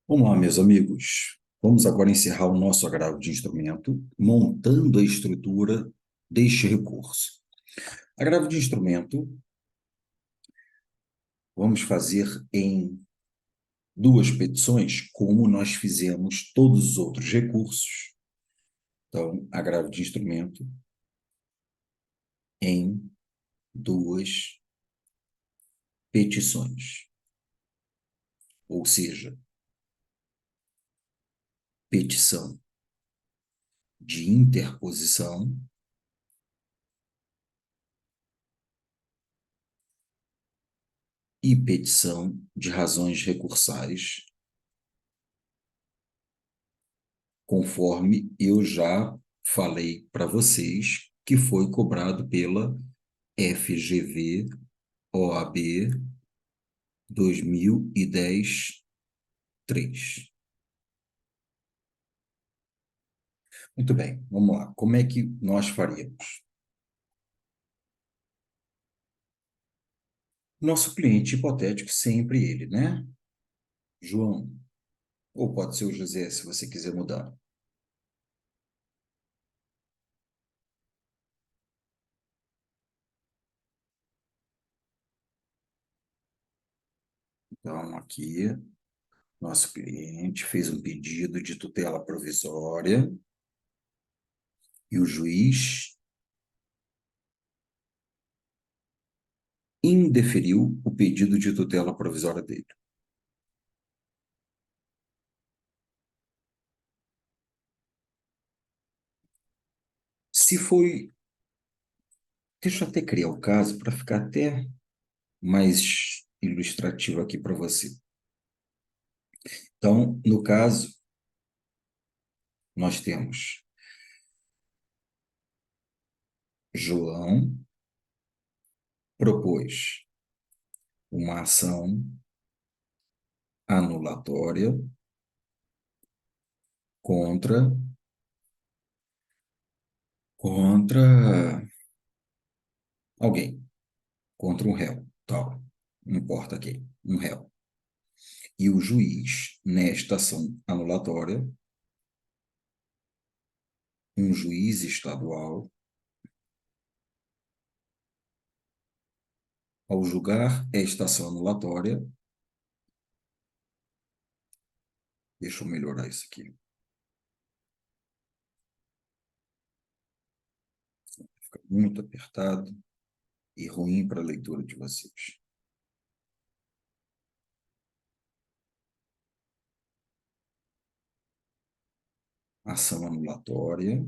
Vamos lá, meus amigos. Vamos agora encerrar o nosso agravo de instrumento, montando a estrutura deste recurso. Agravo de instrumento, vamos fazer em duas petições, como nós fizemos todos os outros recursos. Então, agravo de instrumento em duas petições. Ou seja, petição de interposição e petição de razões recursais, conforme eu já falei para vocês, que foi cobrado pela FGV OAB 2010-3. Muito bem, vamos lá. Como é que nós faríamos? Nosso cliente hipotético, sempre ele, né? João, ou pode ser o José, se você quiser mudar. Então, aqui, nosso cliente fez um pedido de tutela provisória e o juiz indeferiu o pedido de tutela provisória dele. Se foi, deixa eu até criar o caso para ficar até mais ilustrativo aqui para você. Então, no caso, nós temos João propôs uma ação anulatória contra alguém, contra um réu, tal, não importa quem, um réu. E o juiz, nesta ação anulatória, um juiz estadual, ao julgar esta ação anulatória, deixa eu melhorar isso aqui, fica muito apertado e ruim para a leitura de vocês. Ação anulatória,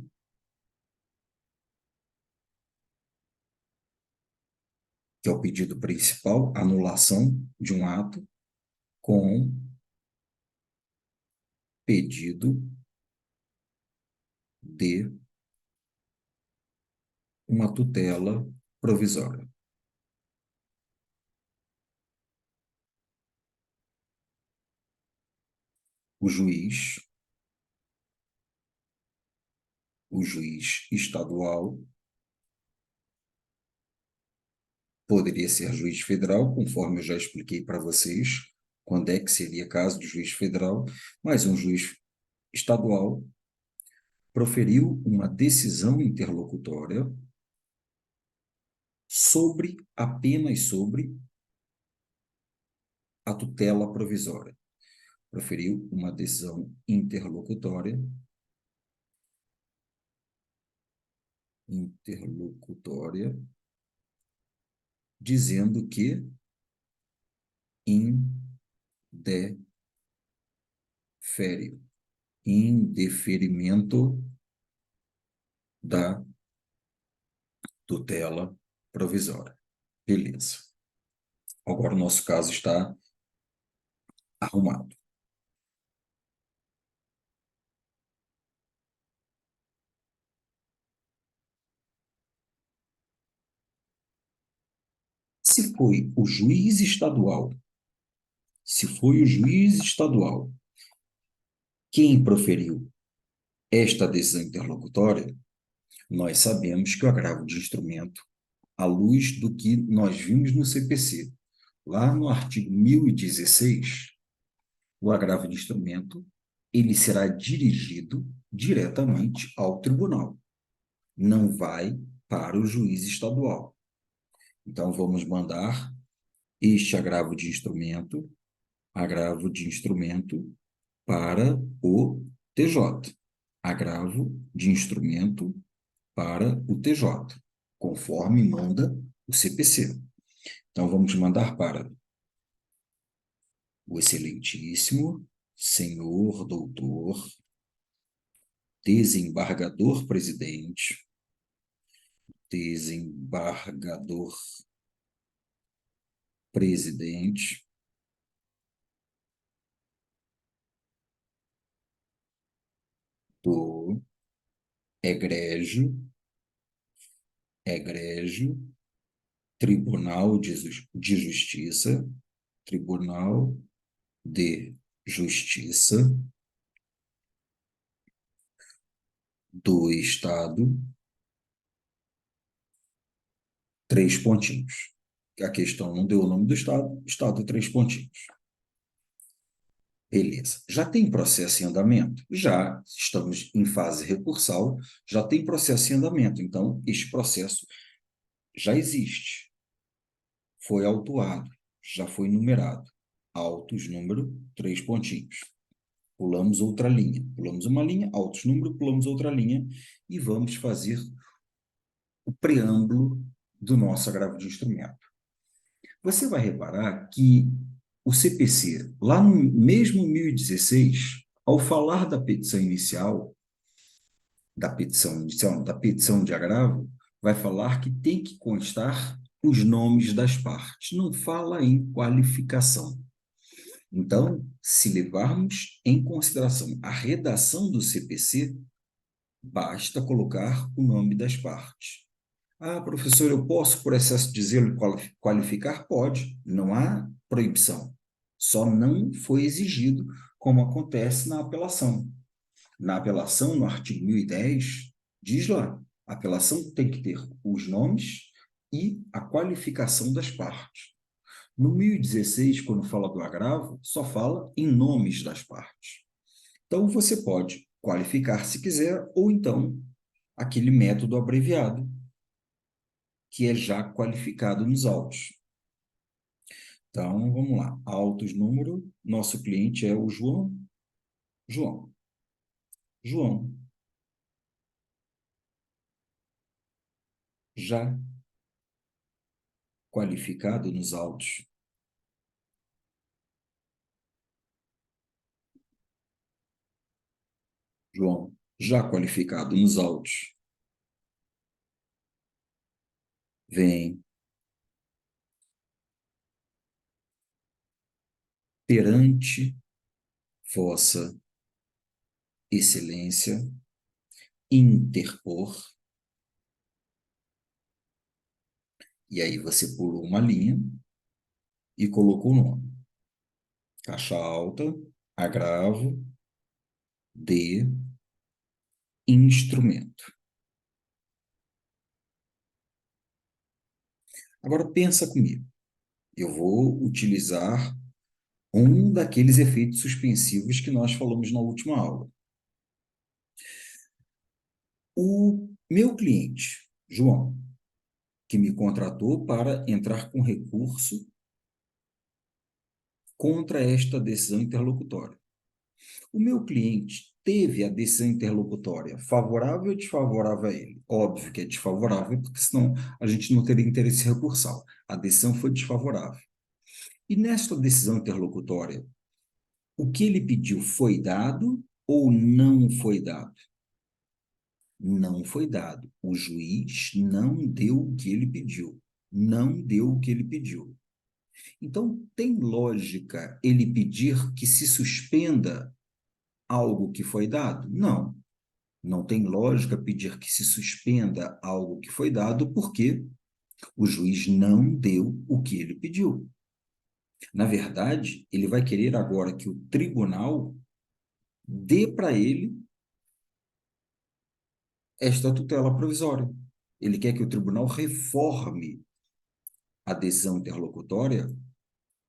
que é o pedido principal, anulação de um ato, com pedido de uma tutela provisória. O juiz, o juiz estadual, poderia ser juiz federal, conforme eu já expliquei para vocês, quando é que seria caso de juiz federal, mas um juiz estadual proferiu uma decisão interlocutória apenas sobre a tutela provisória. Proferiu uma decisão interlocutória, dizendo que indeferimento da tutela provisória. Beleza. Agora o nosso caso está arrumado. Se foi o juiz estadual, se foi o juiz estadual quem proferiu esta decisão interlocutória, nós sabemos que o agravo de instrumento, à luz do que nós vimos no CPC, lá no artigo 1016, o agravo de instrumento, ele será dirigido diretamente ao tribunal, não vai para o juiz estadual. Então, vamos mandar este agravo de instrumento para o TJ. Agravo de instrumento para o TJ, conforme manda o CPC. Então, vamos mandar para o excelentíssimo senhor doutor desembargador-presidente, desembargador-presidente do egrégio, egrégio Tribunal de Justiça, Tribunal de Justiça do Estado, três pontinhos. A questão não deu o nome do Estado, Estado, três pontinhos. Beleza. Já tem processo em andamento? Já estamos em fase recursal, já tem processo em andamento. Então, este processo já existe, foi autuado, já foi numerado. Autos, número, três pontinhos. Pulamos outra linha. Pulamos uma linha, autos, número, pulamos outra linha e vamos fazer o preâmbulo do nosso agravo de instrumento. Você vai reparar que o CPC, lá no mesmo 1016, ao falar da petição inicial, da petição de agravo, vai falar que tem que constar os nomes das partes, não fala em qualificação. Então, se levarmos em consideração a redação do CPC, basta colocar o nome das partes. Ah, professor, eu posso, por excesso de zelo, qualificar? Pode, não há proibição. Só não foi exigido, como acontece na apelação. Na apelação, no artigo 1010, diz lá, a apelação tem que ter os nomes e a qualificação das partes. No 1016, quando fala do agravo, só fala em nomes das partes. Então, você pode qualificar se quiser, ou então aquele método abreviado, que é já qualificado nos autos. Então, vamos lá. Autos, número, nosso cliente é o João. João. João. Já qualificado nos autos. João. Já qualificado nos autos. Vem perante vossa excelência interpor. E aí você pulou uma linha e colocou o nome. Caixa alta, agravo de instrumento. Agora pensa comigo. Eu vou utilizar um daqueles efeitos suspensivos que nós falamos na última aula. O meu cliente, João, que me contratou para entrar com recurso contra esta decisão interlocutória. O meu cliente teve a decisão interlocutória favorável ou desfavorável a ele? Óbvio que é desfavorável, porque senão a gente não teria interesse recursal. A decisão foi desfavorável. E nesta decisão interlocutória, o que ele pediu foi dado ou não foi dado? Não foi dado. O juiz não deu o que ele pediu. Não deu o que ele pediu. Então, tem lógica ele pedir que se suspenda algo que foi dado? Não. Não tem lógica pedir que se suspenda algo que foi dado porque o juiz não deu o que ele pediu. Na verdade, ele vai querer agora que o tribunal dê para ele esta tutela provisória. Ele quer que o tribunal reforme a decisão interlocutória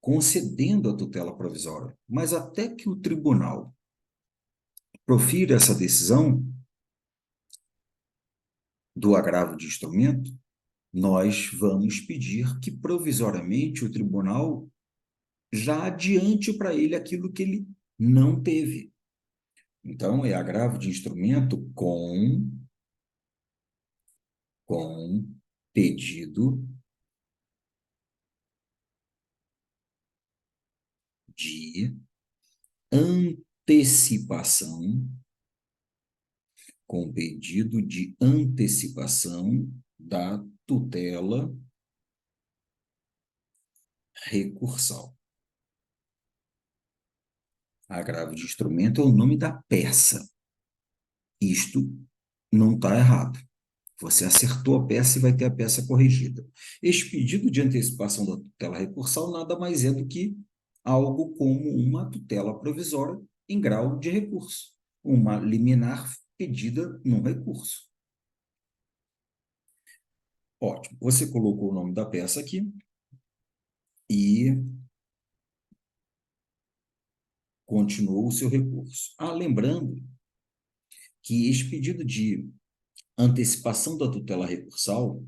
concedendo a tutela provisória. Mas até que o tribunal profira essa decisão do agravo de instrumento, nós vamos pedir que provisoriamente o tribunal já adiante para ele aquilo que ele não teve. Então, é agravo de instrumento com pedido de antecipação, com pedido de antecipação da tutela recursal. Agravo de instrumento é o nome da peça. Isto não está errado. Você acertou a peça e vai ter a peça corrigida. Este pedido de antecipação da tutela recursal nada mais é do que algo como uma tutela provisória em grau de recurso, uma liminar pedida num recurso. Ótimo. Você colocou o nome da peça aqui e continuou o seu recurso. Lembrando que este pedido de antecipação da tutela recursal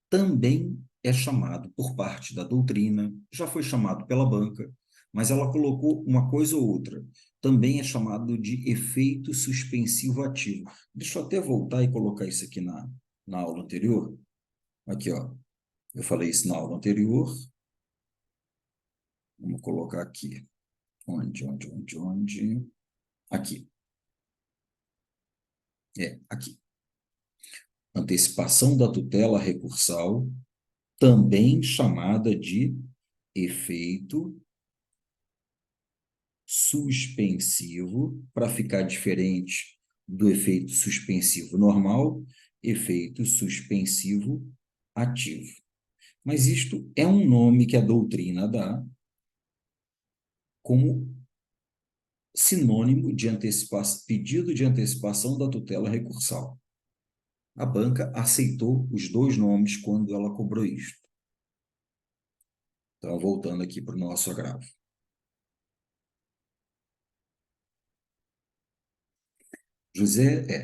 também é chamado por parte da doutrina, já foi chamado pela banca, mas ela colocou uma coisa ou outra. Também é chamado de efeito suspensivo ativo. Deixa eu até voltar e colocar isso aqui na aula anterior. Aqui, ó. Eu falei isso na aula anterior. Vamos colocar aqui. Onde? Aqui. Aqui. Antecipação da tutela recursal, também chamada de efeito suspensivo, para ficar diferente do efeito suspensivo normal, efeito suspensivo ativo. Mas isto é um nome que a doutrina dá como sinônimo de pedido de antecipação da tutela recursal. A banca aceitou os dois nomes quando ela cobrou isto. Então, voltando aqui para o nosso agravo.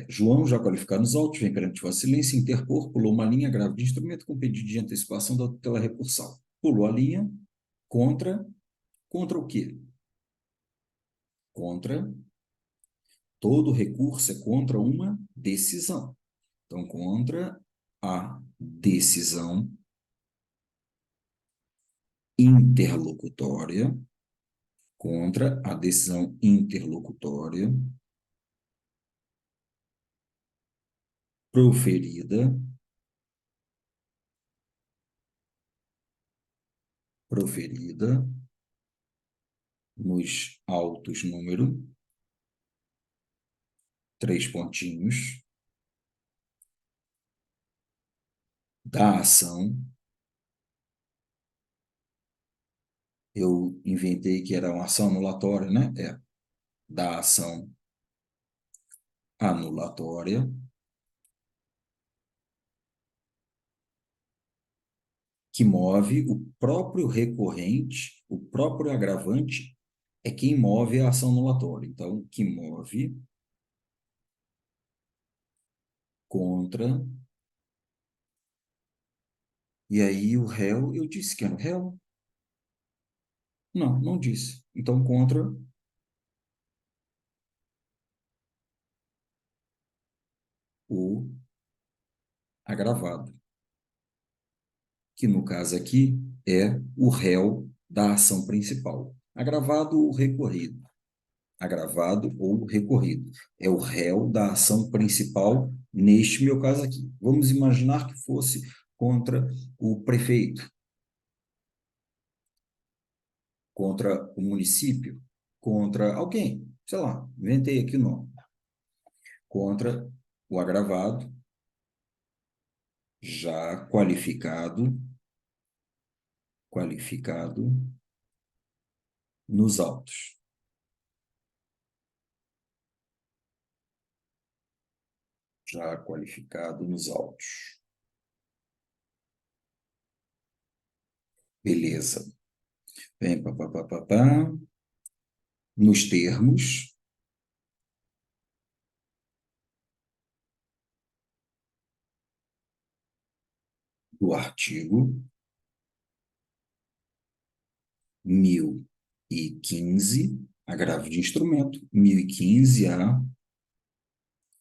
João, já qualificado nos autos, vem perante Vossa Excelência interpor, pulou uma linha grave de instrumento com pedido de antecipação da tutela recursal. Pulou a linha contra o quê? Contra, todo recurso é contra uma decisão. Então, contra a decisão interlocutória, contra a decisão interlocutória proferida nos autos número, três pontinhos, da ação. Eu inventei que era uma ação anulatória, né? Da ação anulatória, que move o próprio recorrente, o próprio agravante, é quem move a ação anulatória. Então, que move contra. E aí, o réu, eu disse que era o réu? Não, não disse. Então, contra o agravado, que no caso aqui é o réu da ação principal. Agravado ou recorrido. Agravado ou recorrido. É o réu da ação principal, neste meu caso aqui. Vamos imaginar que fosse contra o prefeito, contra o município, contra alguém, sei lá, inventei aqui o nome. Contra o agravado, já qualificado nos autos. Já qualificado nos autos. Beleza. Vem, pá, pá, pá, pá, pá. Nos termos do artigo 1015, agravo de instrumento, 1015 a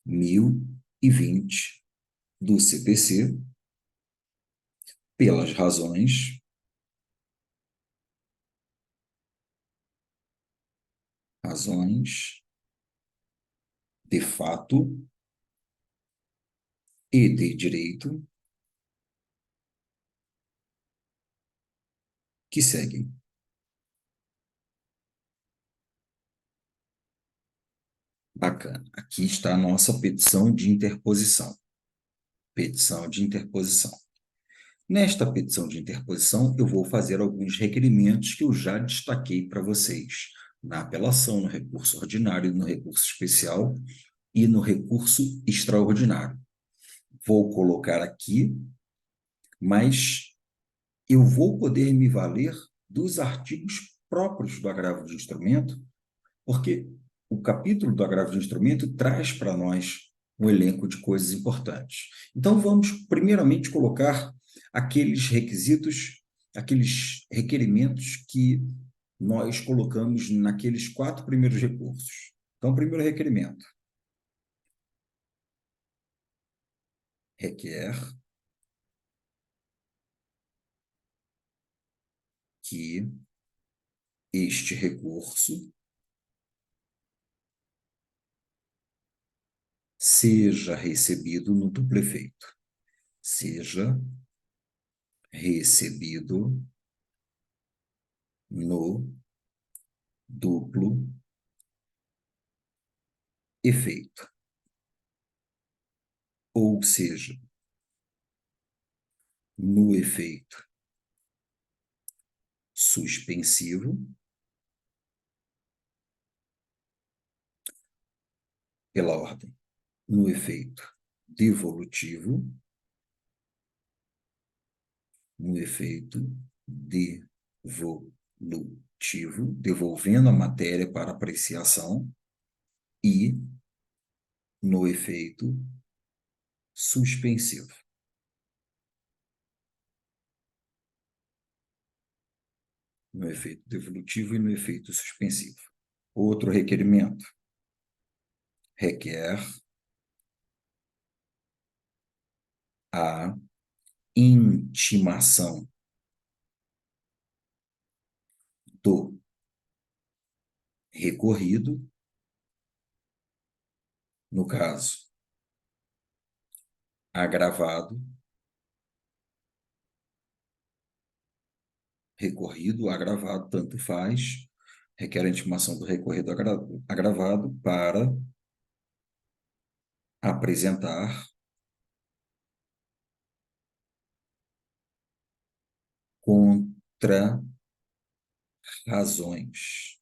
1020 do CPC, pelas razões de fato e de direito que seguem. Bacana. Aqui está a nossa petição de interposição. Petição de interposição. Nesta petição de interposição, eu vou fazer alguns requerimentos que eu já destaquei para vocês na apelação, no recurso ordinário, no recurso especial e no recurso extraordinário. Vou colocar aqui, mas eu vou poder me valer dos artigos próprios do agravo de instrumento, porque o capítulo do agravo de instrumento traz para nós um elenco de coisas importantes. Então, vamos primeiramente colocar aqueles requisitos, aqueles requerimentos que nós colocamos naqueles 4 primeiros recursos. Então, primeiro requerimento: requer que este recurso seja recebido no duplo efeito. Seja recebido no duplo efeito. Ou seja, no efeito suspensivo, pela ordem, no efeito devolutivo, no efeito devolutivo, devolvendo a matéria para apreciação, e no efeito suspensivo. No efeito devolutivo e no efeito suspensivo. Outro requerimento: requer a intimação do recorrido, no caso, agravado, recorrido, agravado, tanto faz, requer a intimação do recorrido agravado para apresentar contra-razões.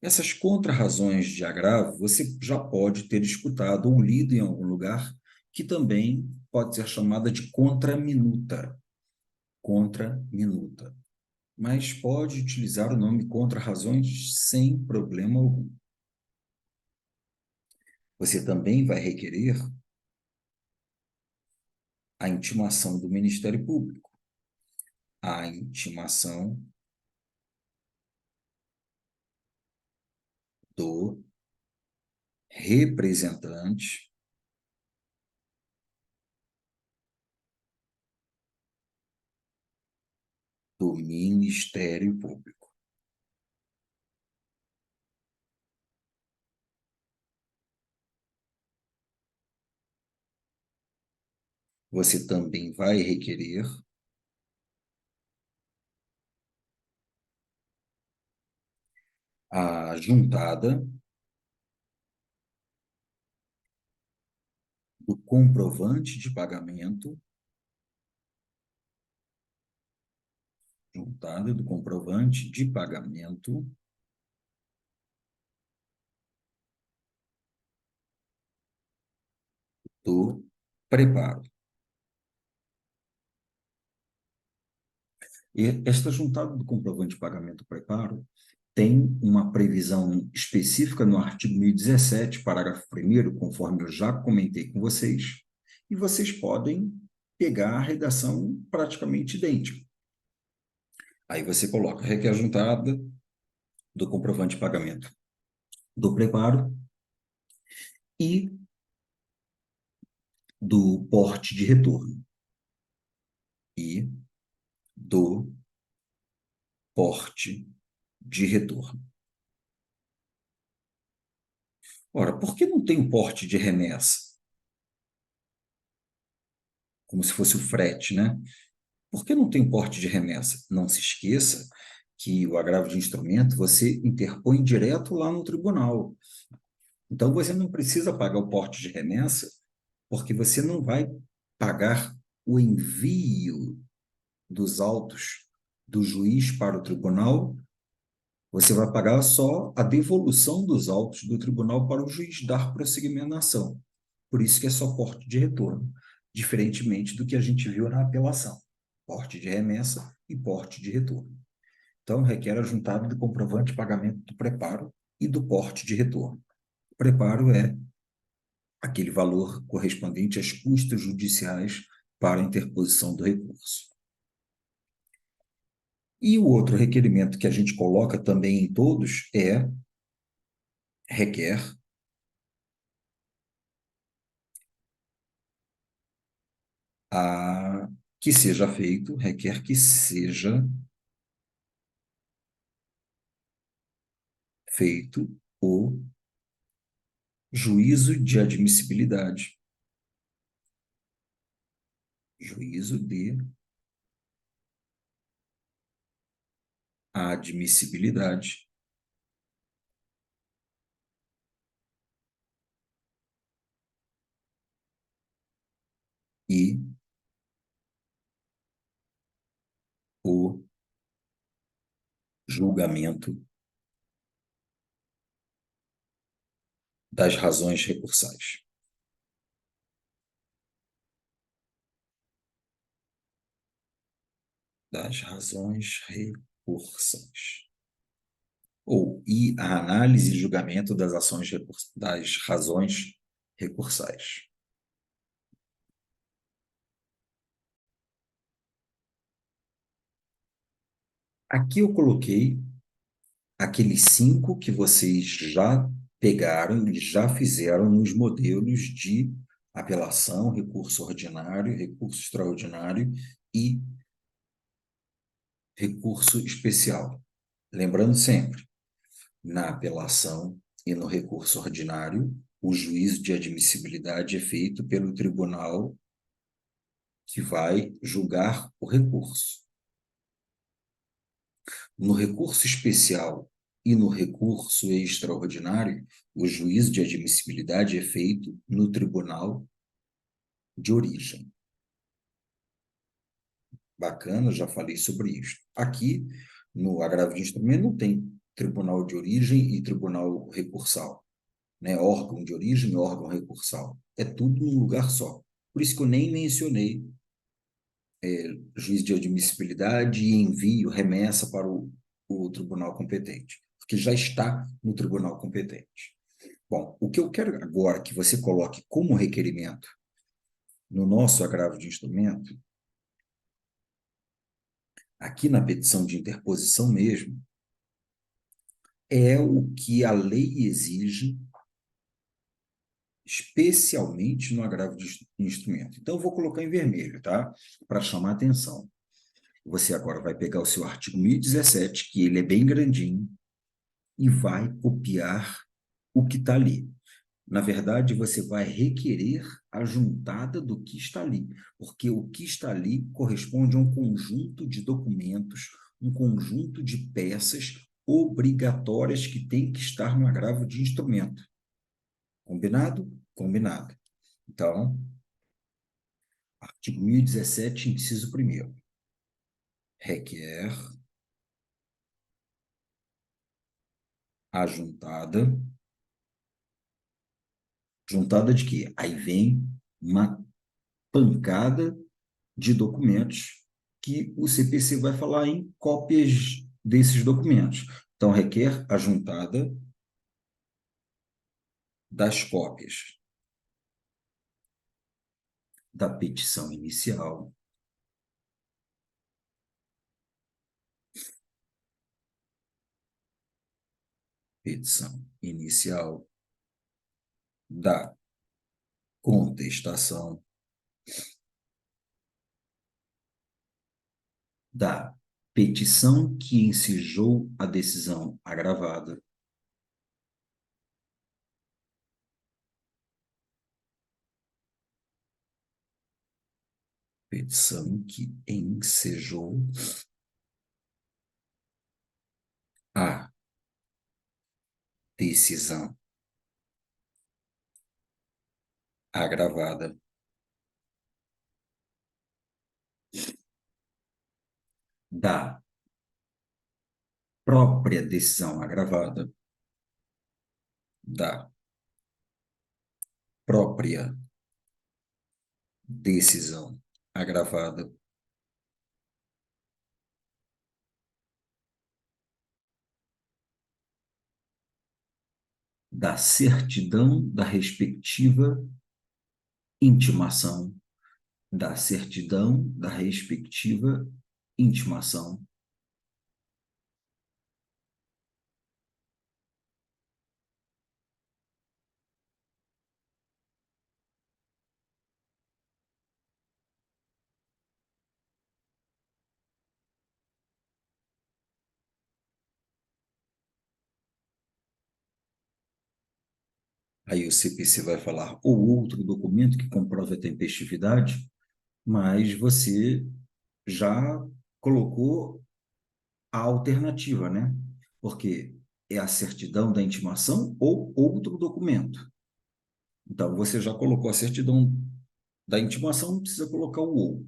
Essas contra-razões de agravo você já pode ter escutado ou lido em algum lugar, que também pode ser chamada de contraminuta. Contraminuta. Mas pode utilizar o nome contra-razões sem problema algum. Você também vai requerer a intimação do Ministério Público, a intimação do representante do Ministério Público. Você também vai requerer a juntada do comprovante de pagamento, juntada do comprovante de pagamento do preparo. E esta juntada do comprovante de pagamento preparo tem uma previsão específica no artigo 1017, parágrafo 1º, conforme eu já comentei com vocês, e vocês podem pegar a redação praticamente idêntica. Aí você coloca requer juntada do comprovante de pagamento do preparo e do porte de retorno. E do porte de retorno. Ora, por que não tem o porte de remessa? Como se fosse o frete, né? Por que não tem o porte de remessa? Não se esqueça que o agravo de instrumento você interpõe direto lá no tribunal. Então, você não precisa pagar o porte de remessa, porque você não vai pagar o envio dos autos do juiz para o tribunal, você vai pagar só a devolução dos autos do tribunal para o juiz dar prosseguimento na ação. Por isso que é só porte de retorno, diferentemente do que a gente viu na apelação. Porte de remessa e porte de retorno. Então, requer a juntada do comprovante de pagamento do preparo e do porte de retorno. O preparo é aquele valor correspondente às custas judiciais para a interposição do recurso. E o outro requerimento que a gente coloca também em todos é requer que seja feito, requer que seja feito o juízo de admissibilidade. Juízo de admissibilidade e o julgamento das razões recursais. Das razões recursais. E a análise e julgamento das das razões recursais. Aqui eu coloquei aqueles 5 que vocês já pegaram e já fizeram nos modelos de apelação, recurso ordinário, recurso extraordinário e recurso especial. Lembrando sempre, na apelação e no recurso ordinário, o juízo de admissibilidade é feito pelo tribunal que vai julgar o recurso. No recurso especial e no recurso extraordinário, o juízo de admissibilidade é feito no tribunal de origem. Bacana, já falei sobre isso. Aqui, no agravo de instrumento, não tem tribunal de origem e tribunal recursal, né? Órgão de origem e órgão recursal. É tudo num lugar só. Por isso que eu nem mencionei juiz de admissibilidade e envio, remessa para o tribunal competente, porque já está no tribunal competente. Bom, o que eu quero agora que você coloque como requerimento no nosso agravo de instrumento, aqui na petição de interposição mesmo, é o que a lei exige, especialmente no agravo de instrumento. Então, eu vou colocar em vermelho, tá? Para chamar a atenção. Você agora vai pegar o seu artigo 1017, que ele é bem grandinho, e vai copiar o que está ali. Na verdade, você vai requerer a juntada do que está ali, porque o que está ali corresponde a um conjunto de documentos, um conjunto de peças obrigatórias que tem que estar no agravo de instrumento. Combinado? Combinado. Então, artigo 1017, inciso 1º. Requer a juntada. Juntada de quê? Aí vem uma pancada de documentos que o CPC vai falar em cópias desses documentos. Então, requer a juntada das cópias da petição inicial, da contestação, da petição que ensejou a decisão agravada, petição que ensejou a decisão agravada, da própria decisão agravada, da própria decisão agravada, da certidão da respectiva intimação, da certidão da respectiva intimação, aí o CPC vai falar ou outro documento que comprove a tempestividade, mas você já colocou a alternativa, né? Porque é a certidão da intimação ou outro documento. Então, você já colocou a certidão da intimação, não precisa colocar o ou.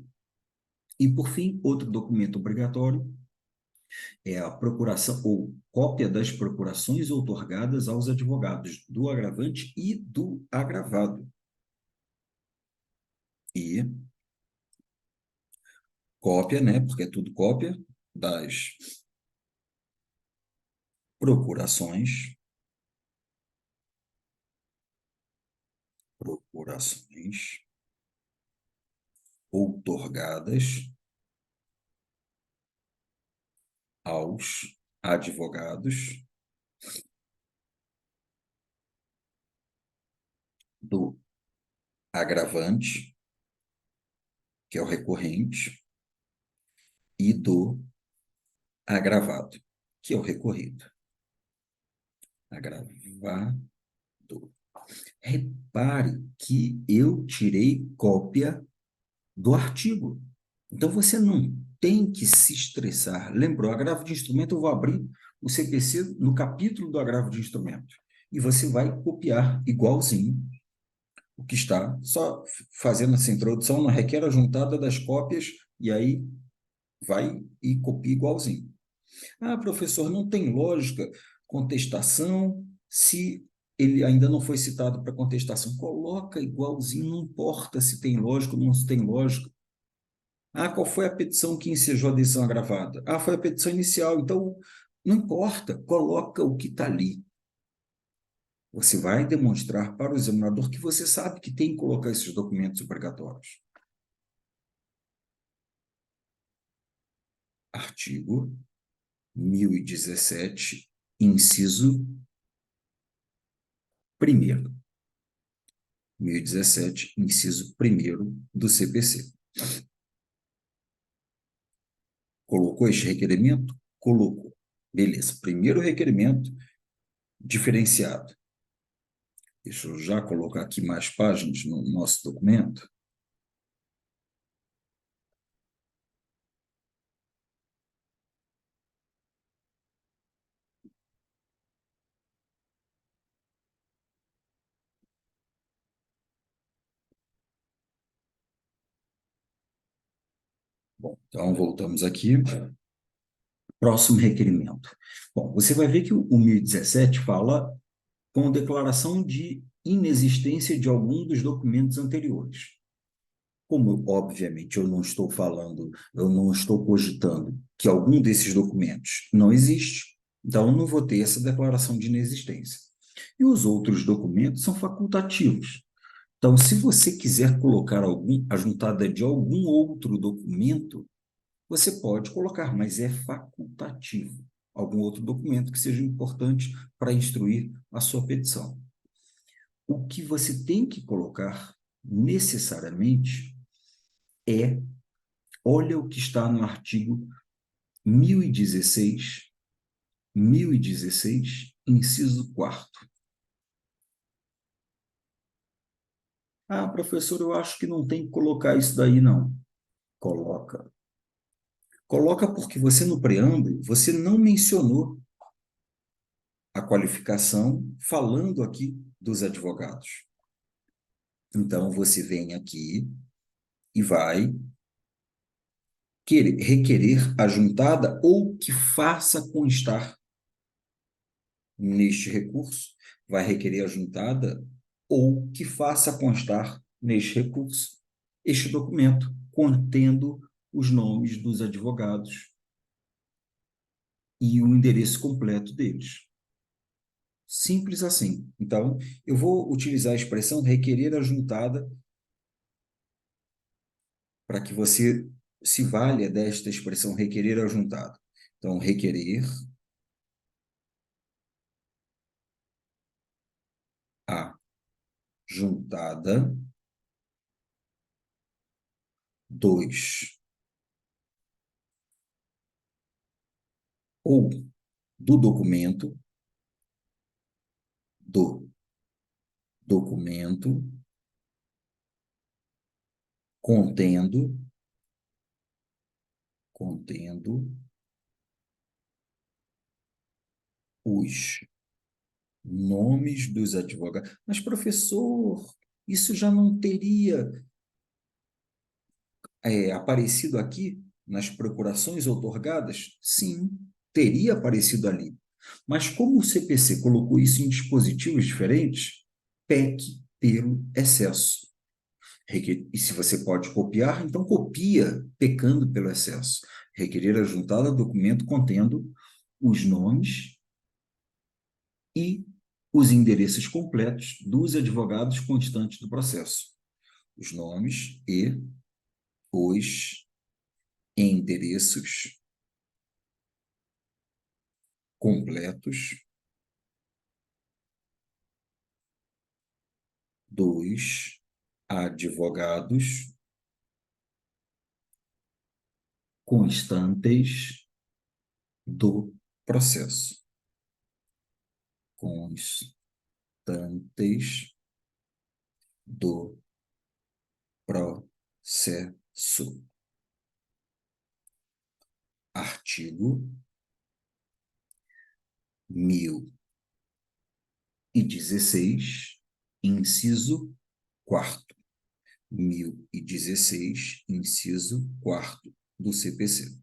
E, por fim, outro documento obrigatório é a procuração ou cópia das procurações outorgadas aos advogados do agravante e do agravado. E cópia, né, porque é tudo cópia das procurações, outorgadas aos advogados do agravante, que é o recorrente, e do agravado, que é o recorrido. Agravado. Repare que eu tirei cópia do artigo. Então, você não tem que se estressar. Lembrou, agravo de instrumento, eu vou abrir o CPC no capítulo do agravo de instrumento. E você vai copiar igualzinho o que está, só fazendo essa introdução, não requer a juntada das cópias, e aí vai e copia igualzinho. Ah, professor, não tem lógica contestação se ele ainda não foi citado para contestação. Coloca igualzinho, não importa se tem lógica ou não se tem lógica. Ah, qual foi a petição que ensejou a decisão agravada? Ah, foi a petição inicial. Então, não importa, coloca o que está ali. Você vai demonstrar para o examinador que você sabe que tem que colocar esses documentos obrigatórios. Artigo 1017, inciso 1º. 1017, inciso 1º do CPC. Colocou este requerimento? Colocou. Beleza. Primeiro requerimento diferenciado. Deixa eu já colocar aqui mais páginas no nosso documento. Bom, então voltamos aqui. Próximo requerimento. Bom, você vai ver que o 1017 fala com declaração de inexistência de algum dos documentos anteriores. Como, obviamente, eu não estou cogitando que algum desses documentos não existe, então eu não vou ter essa declaração de inexistência. E os outros documentos são facultativos. Então, se você quiser colocar a juntada de algum outro documento, você pode colocar, mas é facultativo. Algum outro documento que seja importante para instruir a sua petição. O que você tem que colocar necessariamente é, olha o que está no artigo 1016, inciso 4º. Ah, professor, eu acho que não tem que colocar isso daí, não. Coloca. Coloca porque você no preâmbulo, você não mencionou a qualificação falando aqui dos advogados. Então, você vem aqui e vai requerer a juntada ou que faça constar neste recurso, vai requerer a juntada ou que faça constar neste recurso este documento contendo os nomes dos advogados e o endereço completo deles. Simples assim. Então, eu vou utilizar a expressão requerer a juntada para que você se valha desta expressão requerer a juntada. Então, requerer a juntada dos ou do documento contendo os nomes dos advogados. Mas, professor, isso já não teria aparecido aqui nas procurações outorgadas? Sim, teria aparecido ali. Mas como o CPC colocou isso em dispositivos diferentes, peque pelo excesso. E se você pode copiar, então copia pecando pelo excesso. Requerer a juntada documento contendo os nomes e os endereços completos dos advogados constantes do processo. Os nomes e os endereços completos dos advogados constantes do processo. Constantes do processo. Artigo 1016, inciso 4º. 1016, inciso 4º do CPC.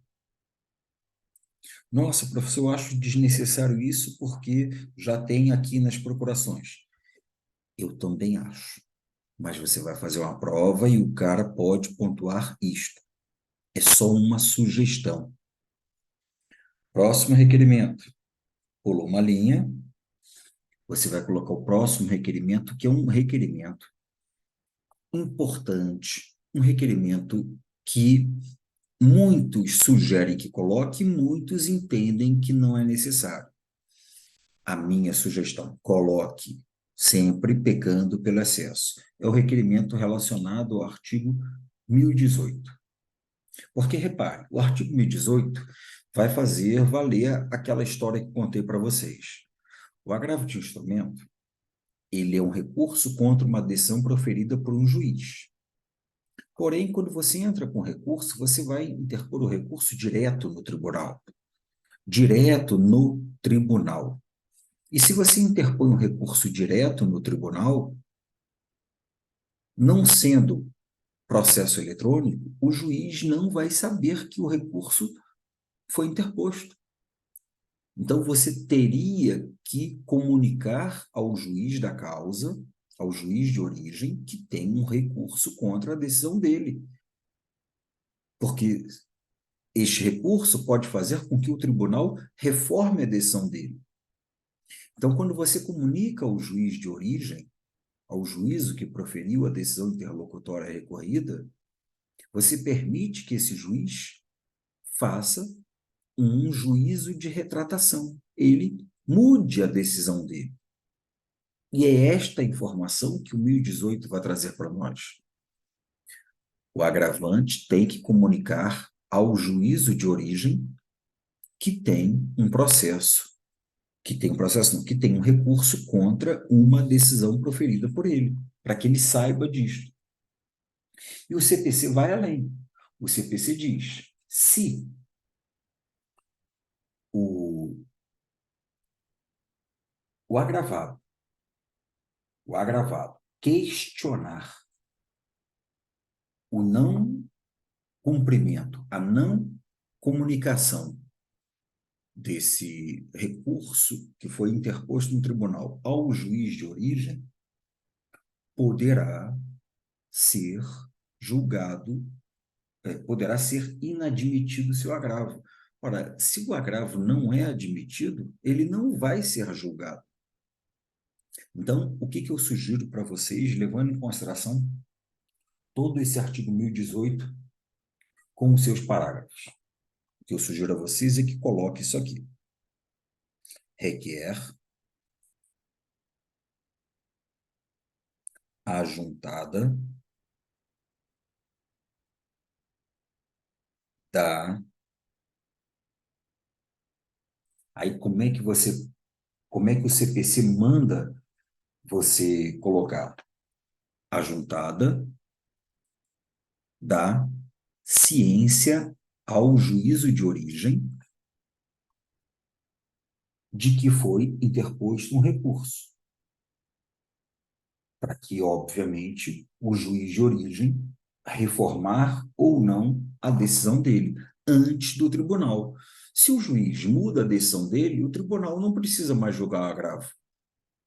Nossa, professor, eu acho desnecessário isso porque já tem aqui nas procurações. Eu também acho. Mas você vai fazer uma prova e o cara pode pontuar isto. É só uma sugestão. Próximo requerimento. Pulou uma linha. Você vai colocar o próximo requerimento, que é um requerimento importante, um requerimento que muitos sugerem que coloque, muitos entendem que não é necessário. A minha sugestão, coloque sempre pecando pelo excesso. É o requerimento relacionado ao artigo 1018. Porque, repare, o artigo 1018 vai fazer valer aquela história que contei para vocês. O agravo de instrumento, ele é um recurso contra uma decisão proferida por um juiz. Porém, quando você entra com recurso, você vai interpor o recurso direto no tribunal. Direto no tribunal. E se você interpõe um recurso direto no tribunal, não sendo processo eletrônico, o juiz não vai saber que o recurso foi interposto. Então, você teria que comunicar ao juiz da causa, ao juiz de origem que tem um recurso contra a decisão dele. Porque este recurso pode fazer com que o tribunal reforme a decisão dele. Então, quando você comunica ao juiz de origem, ao juízo que proferiu a decisão interlocutória recorrida, você permite que esse juiz faça um juízo de retratação. Ele mude a decisão dele. E é esta informação que o 1018 vai trazer para nós. O agravante tem que comunicar ao juízo de origem que tem um processo, que tem um recurso contra uma decisão proferida por ele, para que ele saiba disso. E o CPC vai além. O CPC diz, se o, o agravado questionar o não cumprimento, a não comunicação desse recurso que foi interposto no tribunal ao juiz de origem, poderá ser julgado, poderá ser inadmitido seu agravo. Ora, se o agravo não é admitido, ele não vai ser julgado. Então, o que eu sugiro para vocês, levando em consideração todo esse artigo 1018 com os seus parágrafos? O que eu sugiro a vocês é que coloque isso aqui. Requer ajuntada da... Aí, como é que o CPC manda você colocar? Ajuntada da ciência ao juízo de origem de que foi interposto um recurso, para que, obviamente, o juiz de origem reformar ou não a decisão dele antes do tribunal. Se o juiz muda a decisão dele, o tribunal não precisa mais julgar o agravo,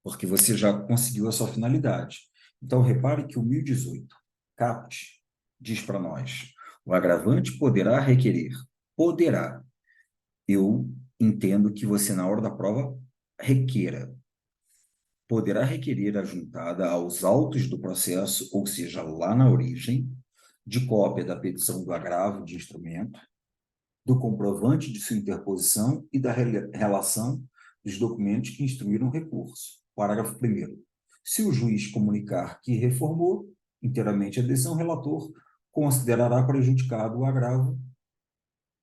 porque você já conseguiu a sua finalidade. Então, repare que o 1018, caput, diz para nós, o agravante poderá requerer. Poderá. Eu entendo que você, na hora da prova, requeira. Poderá requerer ajuntada aos autos do processo, ou seja, lá na origem, de cópia da petição do agravo de instrumento, do comprovante de sua interposição e da relação dos documentos que instruíram o recurso. Parágrafo 1º. Se o juiz comunicar que reformou inteiramente a decisão, o relator considerará prejudicado o agravo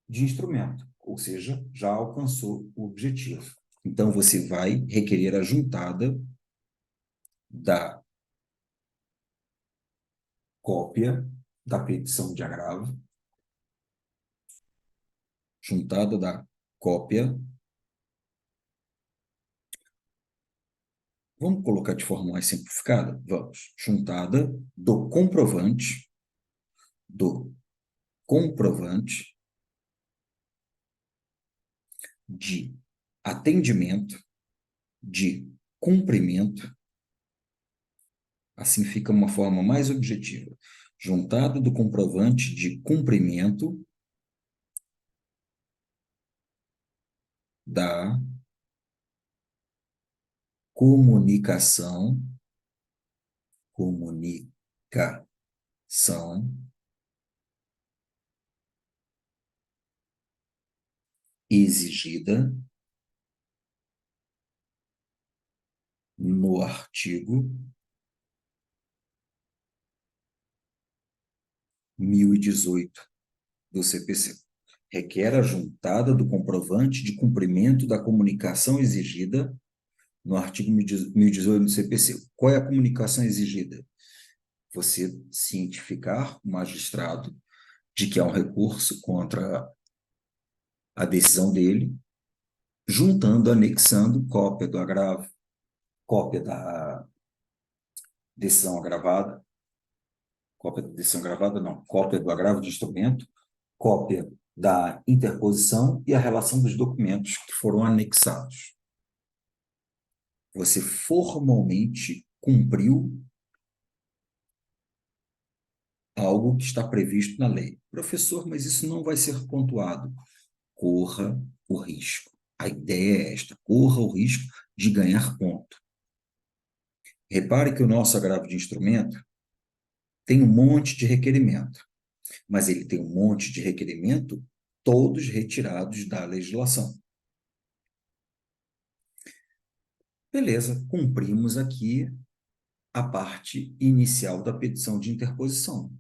de instrumento, ou seja, já alcançou o objetivo. Então, você vai requerer a juntada da cópia da petição de agravo, juntada da cópia. Vamos colocar de forma mais simplificada? Vamos. Juntada do comprovante de atendimento, de cumprimento, assim fica uma forma mais objetiva. Juntada do comprovante de cumprimento da comunicação exigida no artigo 1018 do CPC. Requer a juntada do comprovante de cumprimento da comunicação exigida no artigo 1018 do CPC. Qual é a comunicação exigida? Você cientificar o magistrado de que há um recurso contra a decisão dele, juntando, anexando cópia do agravo, cópia da decisão agravada, cópia do agravo de instrumento, cópia da interposição e a relação dos documentos que foram anexados. Você formalmente cumpriu algo que está previsto na lei. Professor, mas isso não vai ser pontuado. Corra o risco. A ideia é esta: corra o risco de ganhar ponto. Repare que o nosso agravo de instrumento tem um monte de requerimento, mas ele tem um monte de requerimento, todos retirados da legislação. Beleza, cumprimos aqui a parte inicial da petição de interposição.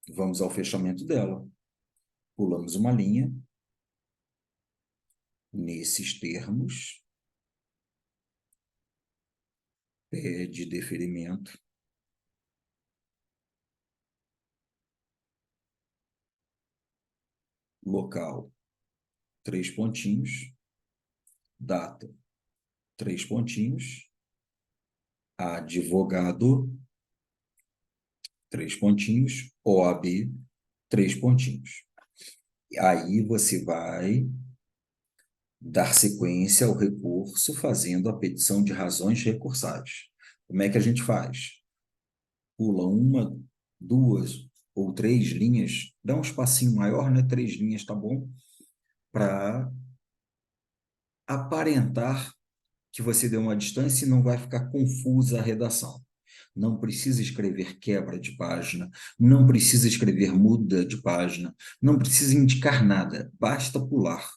Vamos ao fechamento dela. Pulamos uma linha. Nesses termos, pede deferimento local, 3 pontinhos, data, 3 pontinhos, advogado, 3 pontinhos, OAB, 3 pontinhos. Aí você vai dar sequência ao recurso fazendo a petição de razões recursais. Como é que a gente faz? Pula uma, duas ou 3 linhas, dá um espacinho maior, né? 3 linhas tá bom, para aparentar que você deu uma distância e não vai ficar confusa a redação. Não precisa escrever quebra de página, não precisa escrever muda de página, não precisa indicar nada, basta pular.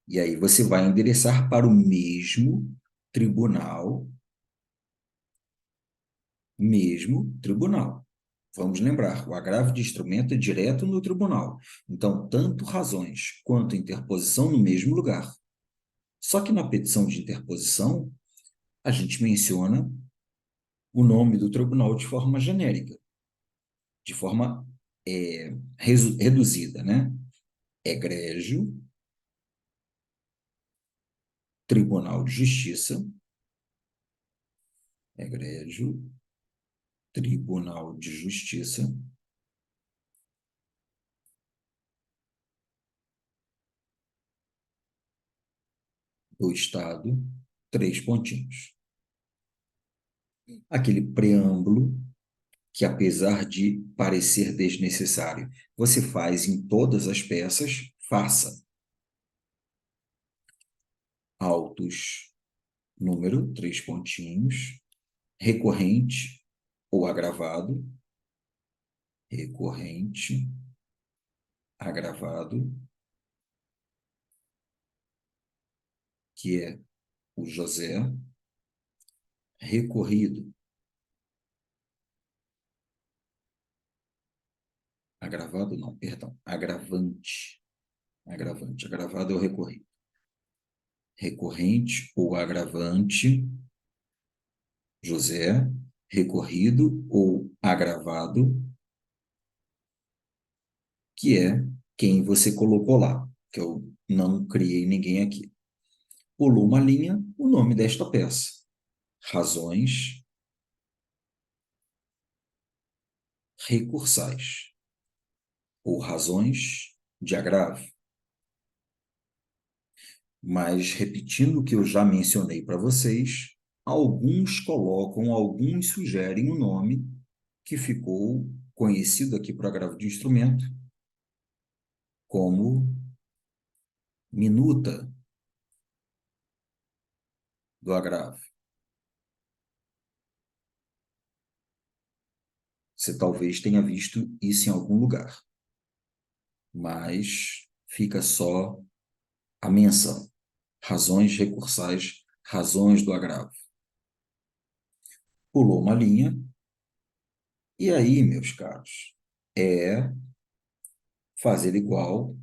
E aí você vai endereçar para o mesmo tribunal. Vamos lembrar, o agravo de instrumento é direto no tribunal. Então, tanto razões quanto interposição no mesmo lugar. Só que na petição de interposição, a gente menciona o nome do tribunal de forma genérica, de forma reduzida, né? Egrégio, Tribunal de Justiça, egrégio, Tribunal de Justiça do Estado, 3 pontinhos. Aquele preâmbulo que, apesar de parecer desnecessário, você faz em todas as peças, faça. Autos, número, 3 pontinhos, recorrente ou agravado, recorrente, agravado, que é o José, recorrido, agravado não, perdão, agravado é o recorrido. Recorrente ou agravante, José, recorrido ou agravado, que é quem você colocou lá, que eu não criei ninguém aqui. Pulou uma linha, o nome desta peça. Razões recursais ou razões de agravo. Mas, repetindo o que eu já mencionei para vocês, alguns sugerem um nome que ficou conhecido aqui para agravo de instrumento como minuta do agravo. Você talvez tenha visto isso em algum lugar, mas fica só a menção. Razões recursais, razões do agravo. Pulou uma linha, e aí, meus caros, é fazer igual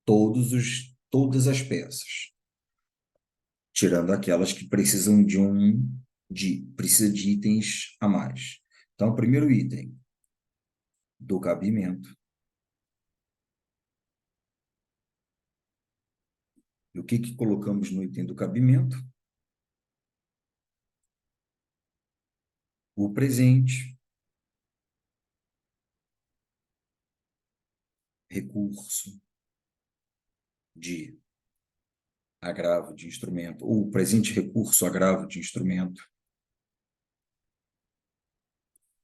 todas as peças, tirando aquelas que precisam precisa de itens a mais. Então, o primeiro item do cabimento. E o que colocamos no item do cabimento? O presente, recurso de agravo de instrumento, ou presente recurso agravo de instrumento,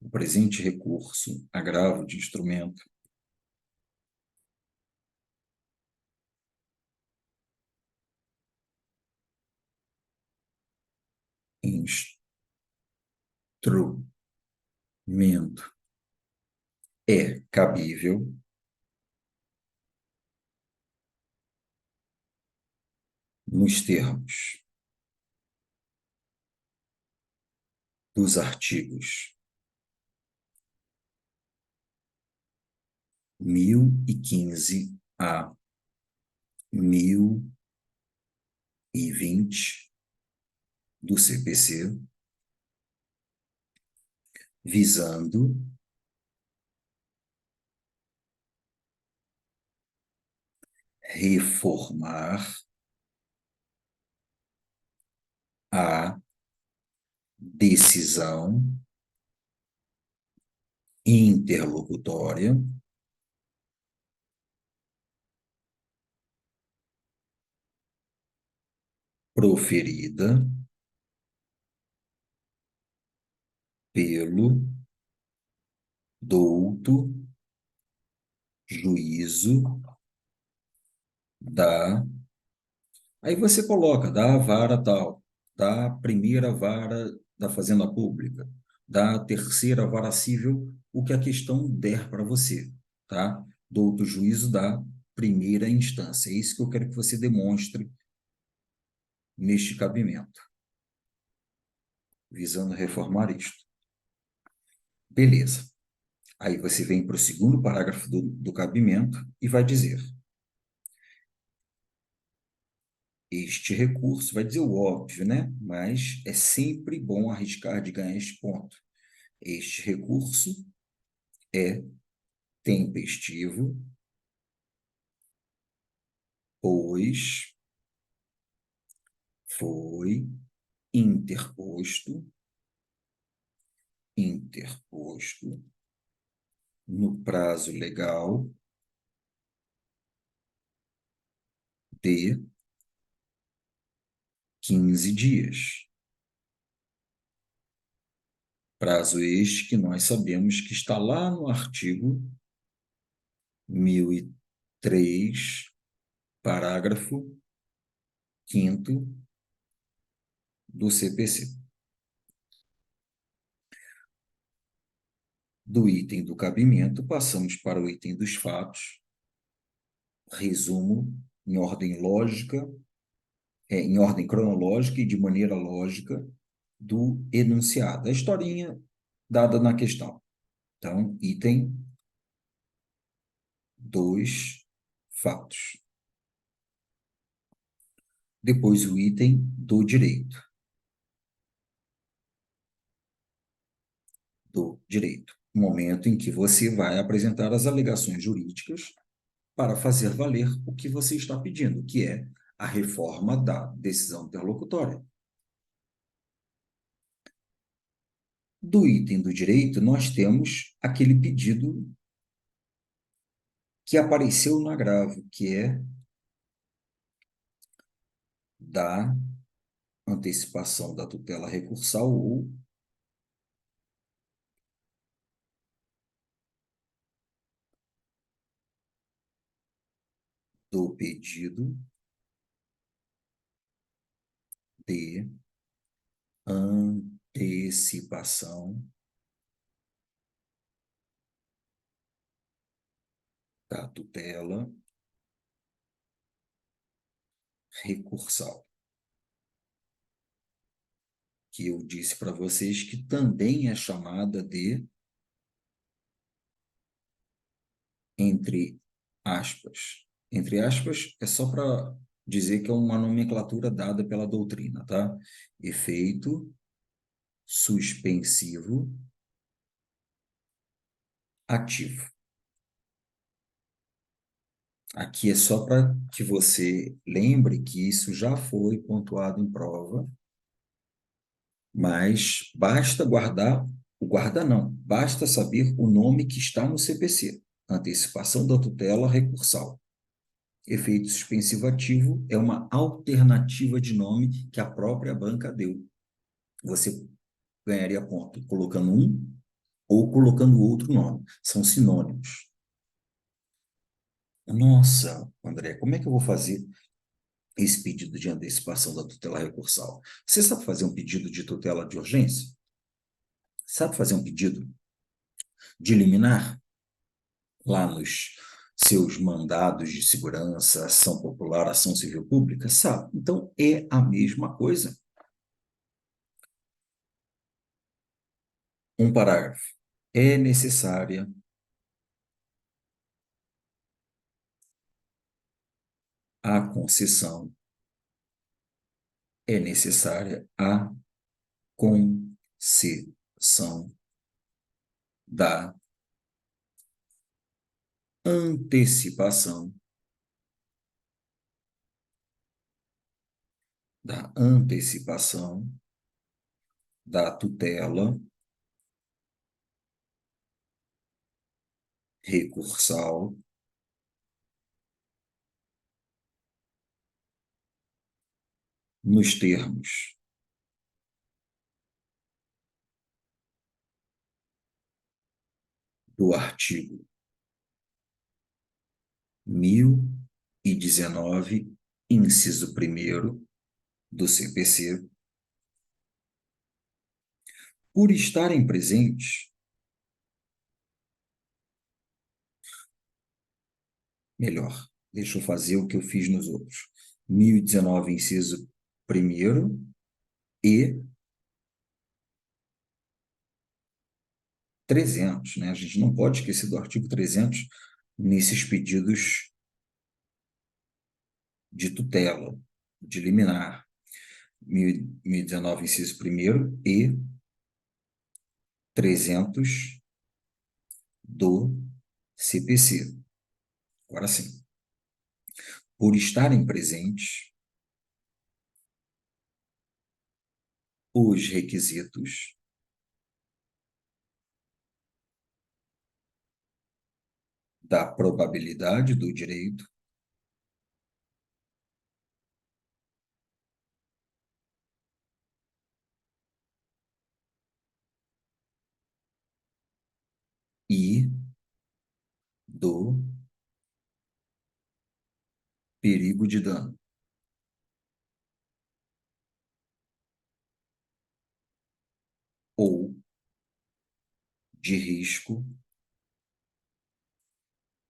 o presente recurso, agravo de instrumento, instrumento é cabível nos termos dos artigos 1015 a 1020 do CPC, visando reformar a decisão interlocutória proferida pelo douto juízo da... Aí você coloca da vara tal, da primeira vara da Fazenda Pública, da terceira vara civil, o que a questão der para você, tá? Douto juízo da primeira instância. É isso que eu quero que você demonstre neste cabimento, visando reformar isto. Beleza. Aí você vem para o segundo parágrafo do cabimento e vai dizer: este recurso, vai dizer o óbvio, né? Mas é sempre bom arriscar de ganhar este ponto. Este recurso é tempestivo, pois foi interposto no prazo legal de 15 dias. Prazo este que nós sabemos que está lá no artigo 1003, parágrafo 5º do CPC. Do item do cabimento, passamos para o item dos fatos. Resumo em ordem lógica, em ordem cronológica e de maneira lógica do enunciado. A historinha dada na questão. Então, item dos fatos. Depois o item do direito. Do direito. Momento em que você vai apresentar as alegações jurídicas para fazer valer o que você está pedindo, que é a reforma da decisão interlocutória. Do item do direito, nós temos aquele pedido que apareceu no agravo, que é da antecipação da tutela recursal ou do pedido de antecipação da tutela recursal, que eu disse para vocês que também é chamada de, entre aspas, é só para dizer que é uma nomenclatura dada pela doutrina, tá? Efeito suspensivo ativo. Aqui é só para que você lembre que isso já foi pontuado em prova, mas basta guardar, não, basta saber o nome que está no CPC, antecipação da tutela recursal. Efeito suspensivo ativo é uma alternativa de nome que a própria banca deu. Você ganharia ponto colocando 1 ou colocando outro nome. São sinônimos. Nossa, André, como é que eu vou fazer esse pedido de antecipação da tutela recursal? Você sabe fazer um pedido de tutela de urgência? Sabe fazer um pedido de liminar lá nos seus mandados de segurança, ação popular, ação civil pública? Sabe? Então, é a mesma coisa. Um parágrafo. É necessária a concessão, é necessária a concessão da antecipação, da antecipação da tutela recursal nos termos do artigo 1019, inciso 1º do CPC, por estarem presentes, melhor, deixa eu fazer o que eu fiz nos outros. 1019, inciso 1º e 300, né? A gente não pode esquecer do artigo 300 nesses pedidos de tutela, de liminar. 1019, inciso 1º e 300 do CPC. Agora sim. Por estarem presentes os requisitos da probabilidade do direito e do perigo de dano, ou de risco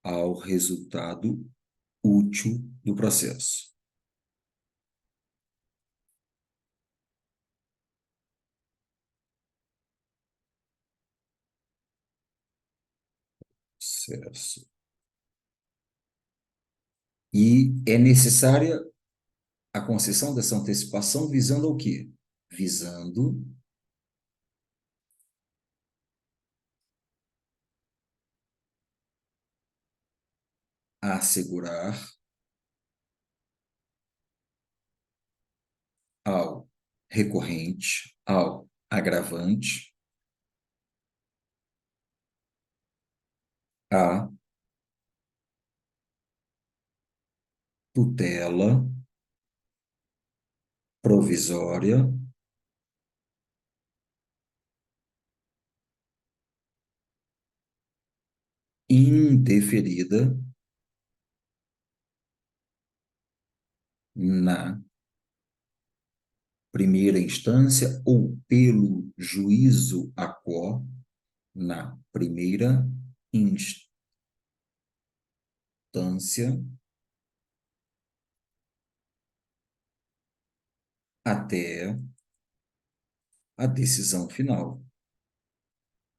ao resultado útil do processo. Processo. E é necessária a concessão dessa antecipação visando ao quê? Visando a assegurar ao recorrente, ao agravante, a tutela provisória indeferida na primeira instância ou pelo juízo a quo na primeira instância até a decisão final.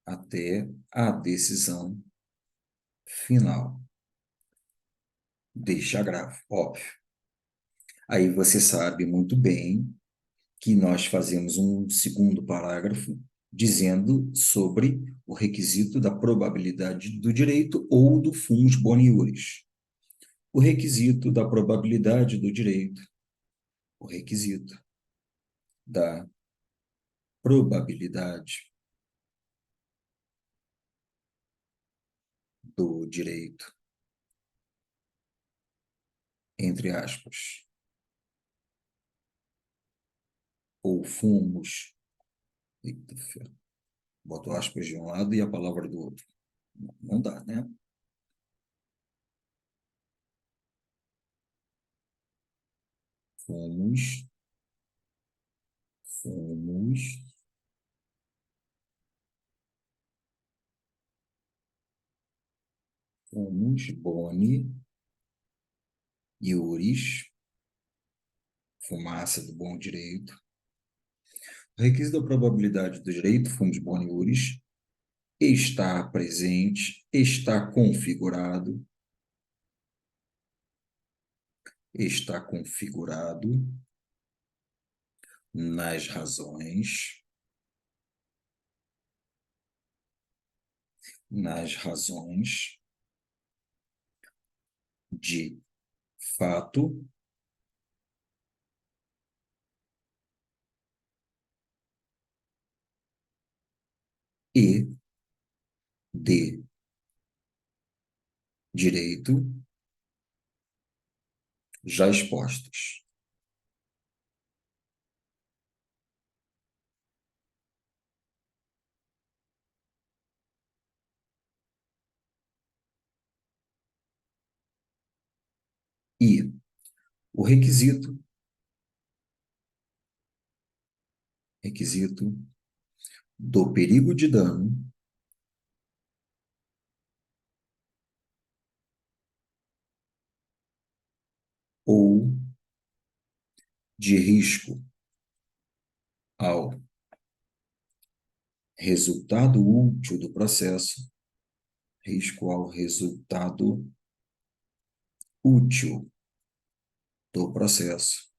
Até a decisão final. Deixa agravo, óbvio. Aí você sabe muito bem que nós fazemos um segundo parágrafo dizendo sobre o requisito da probabilidade do direito ou do fumus boni iuris. O requisito da probabilidade do direito, o requisito da probabilidade do direito, entre aspas, ou fumus, Boto aspas de um lado e a palavra do outro. Não dá, né? Fomos, fomos, fomos, Boni, Iuris, fumaça do bom direito. O requisito da probabilidade do direito, fomos, Boni, Iuris, está presente, está configurado nas razões de fato e de direito já expostos. E o requisito do perigo de dano ou de risco ao resultado útil do processo, risco ao resultado útil do processo.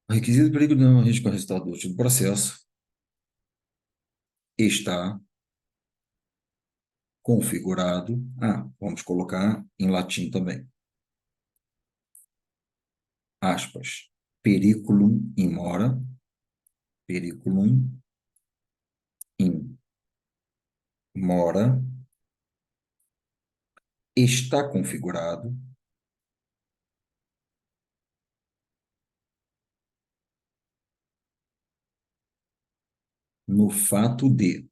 O requisito do perigo de dano ou risco ao resultado útil do processo está configurado. Vamos colocar em latim também. Aspas. Periculum in mora, periculum in mora, está configurado no fato de,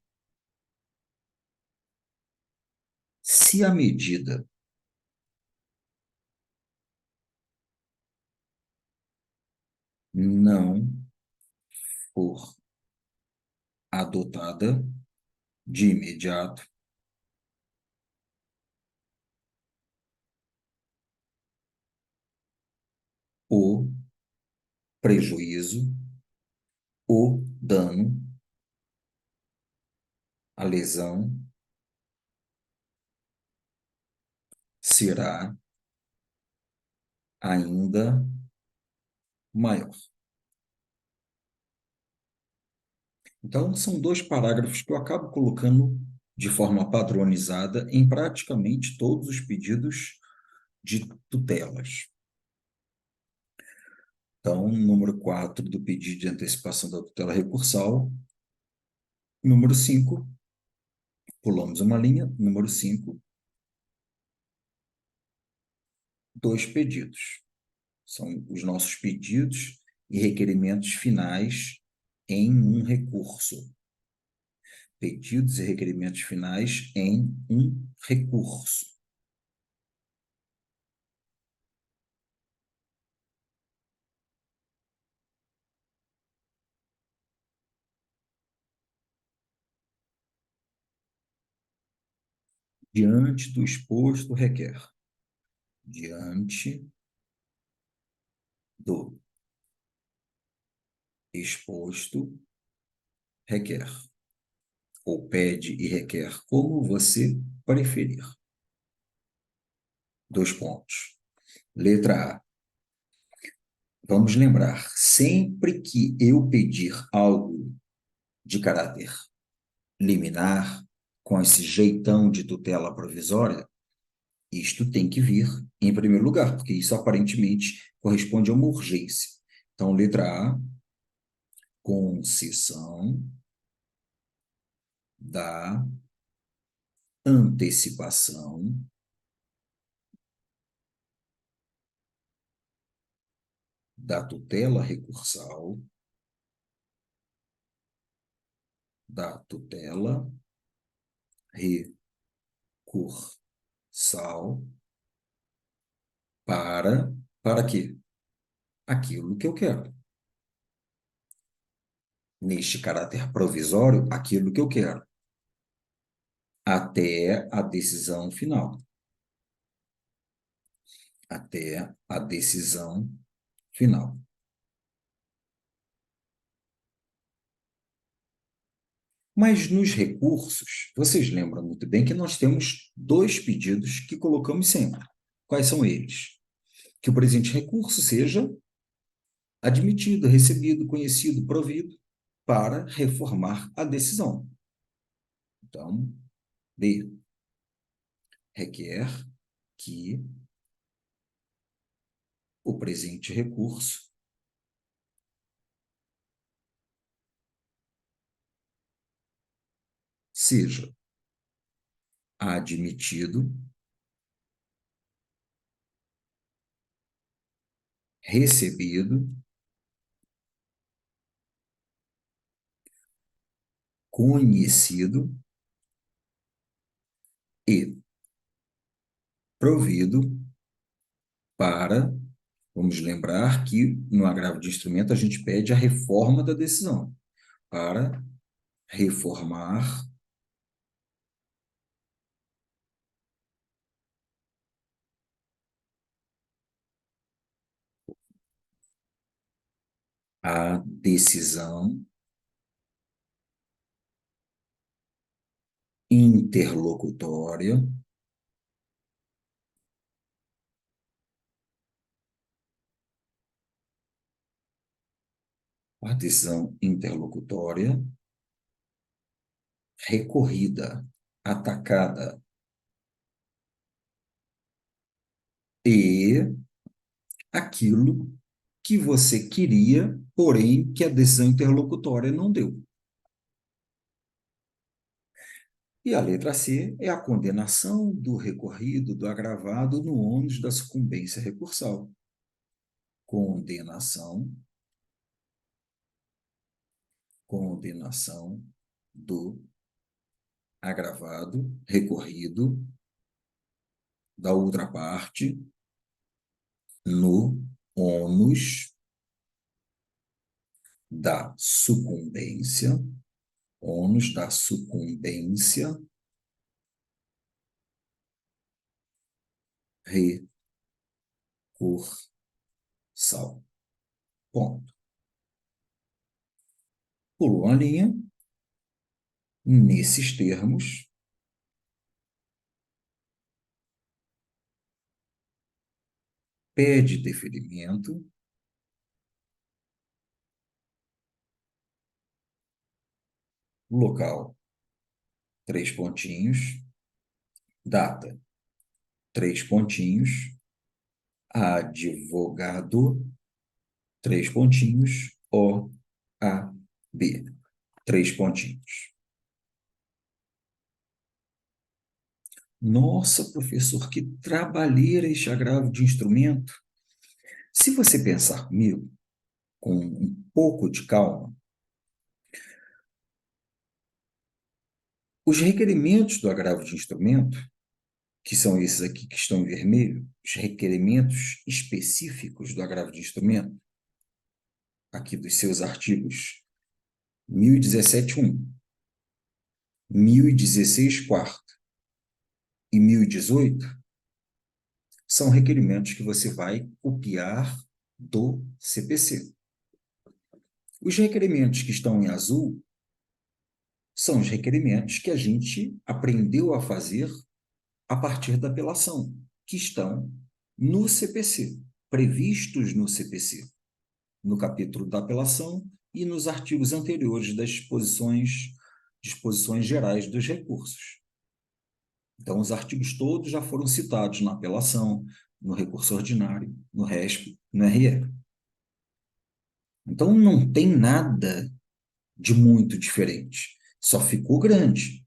se a medida não for adotada de imediato, o prejuízo, o dano, a lesão será ainda maior. Então, são dois parágrafos que eu acabo colocando de forma padronizada em praticamente todos os pedidos de tutelas. Então, número 4 do pedido de antecipação da tutela recursal. Número 5, pulamos uma linha. Número 5, dois pedidos. São os nossos pedidos e requerimentos finais em um recurso. Pedidos e requerimentos finais em um recurso. Diante do exposto requer. Diante do exposto requer. Ou pede e requer, como você preferir. Dois pontos. Letra A. Vamos lembrar, sempre que eu pedir algo de caráter liminar, com esse jeitão de tutela provisória, isto tem que vir em primeiro lugar, porque isso aparentemente corresponde a uma urgência. Então, letra A, concessão da antecipação da tutela recursal da tutela recursal para quê? Aquilo que eu quero. Neste caráter provisório, aquilo que eu quero. Até a decisão final. Até a decisão final. Mas nos recursos, vocês lembram muito bem que nós temos dois pedidos que colocamos sempre. Quais são eles? Que o presente recurso seja admitido, recebido, conhecido, provido para reformar a decisão. Então, B requer que o presente recurso seja admitido, recebido, conhecido e provido para, vamos lembrar que no agravo de instrumento a gente pede a reforma da decisão, para reformar a decisão interlocutória recorrida, atacada e aquilo que você queria, porém que a decisão interlocutória não deu. E a letra C é a condenação do recorrido, do agravado, no ônus da sucumbência recursal. Condenação do agravado, recorrido, da outra parte, no ônus da sucumbência, recursal. Ponto. Pulou a linha. Nesses termos, pede deferimento, local, 3 pontinhos, data, 3 pontinhos, advogado, 3 pontinhos, OAB, 3 pontinhos. Nossa, professor, que trabalheira este agravo de instrumento. Se você pensar comigo, com um pouco de calma, os requerimentos do agravo de instrumento, que são esses aqui que estão em vermelho, os requerimentos específicos do agravo de instrumento, aqui dos seus artigos 1017.1, 1016, quarto e 1018, são requerimentos que você vai copiar do CPC. Os requerimentos que estão em azul são os requerimentos que a gente aprendeu a fazer a partir da apelação, que estão no CPC, previstos no CPC, no capítulo da apelação e nos artigos anteriores das disposições gerais dos recursos. Então, os artigos todos já foram citados na apelação, no recurso ordinário, no RESP, no RE. Então, não tem nada de muito diferente. Só ficou grande